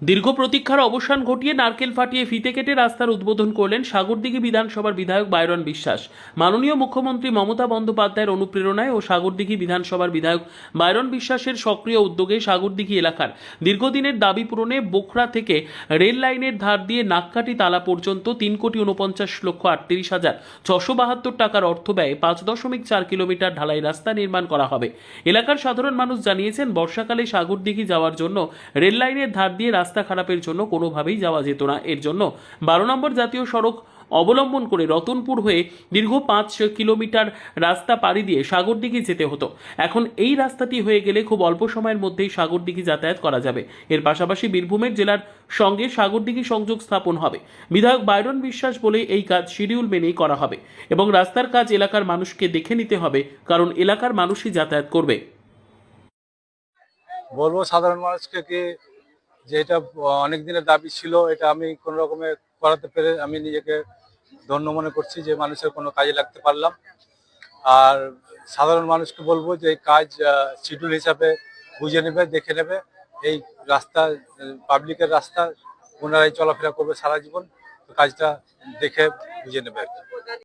দীর্ঘ প্রতীক্ষার অবসান ঘটিয়ে নারকেল ফাটিয়ে ফিতে কেটে রাস্তার উদ্বোধন করলেন সাগরদিঘি বিধানসভার বিধায়ক বাইরন বিশ্বাস। মাননীয় মুখ্যমন্ত্রী মমতা বন্দ্যোপাধ্যায়ের অনুপ্রেরণায় ও সাগরদিঘি বিধানসভার বিধায়ক বাইরন বিশ্বাসের সক্রিয় উদ্যোগে সাগরদিঘি এলাকার দীর্ঘদিনের দাবি পূরণে বোখরা থেকে রেল লাইনের ধার দিয়ে নাককাটি তালা পর্যন্ত 3,49,38,672 টাকার অর্থ ব্যয়ে 5.4 কিলোমিটার ঢালাই রাস্তা নির্মাণ করা হবে। এলাকার সাধারণ মানুষ জানিয়েছেন, বর্ষাকালে সাগরদিঘি যাওয়ার জন্য রেল লাইনের ধার দিয়ে রাস্তা খারাপের জন্য কোনোভাবেই যাওয়া যেত না। এর জন্য 12 নম্বর জাতীয় সড়ক অবলম্বন করে রতনপুর হয়ে দীর্ঘ 5 কিলোমিটার রাস্তা পাড়ি দিয়ে সাগরদিঘি যেতে হতো। এখন এই রাস্তাটি হয়ে গেলে খুব অল্প সময়ের মধ্যেই সাগরদিঘি যাতায়াত করা যাবে। এর পাশাপাশি বীরভূমের জেলার সঙ্গে সাগরদিঘি সংযোগ স্থাপন হবে। বিধায়ক বাইরন বিশ্বাস বলে এই কাজ শিডিউল মেনেই করা হবে এবং রাস্তার কাজ এলাকার মানুষকে দেখে নিতে হবে, কারণ এলাকার মানুষই যাতায়াত করবে। বলবো সাধারণ মানুষকে কি যে এটা অনেক দিনের দাবি ছিল, এটা আমি কোন রকমে করাতে পেরে আমি নিজেকে ধন্য মনে করছি যে মানুষের কোনো কাজে লাগতে পারলাম। আর সাধারণ মানুষকে বলবো যে এই কাজ শিডিউল হিসাবে বুঝে নেবে, দেখে নেবে। এই রাস্তা পাবলিকের রাস্তা, ওনারাই চলাফেরা করবে সারা জীবন, তো কাজটা দেখে বুঝে নেবে আর কি।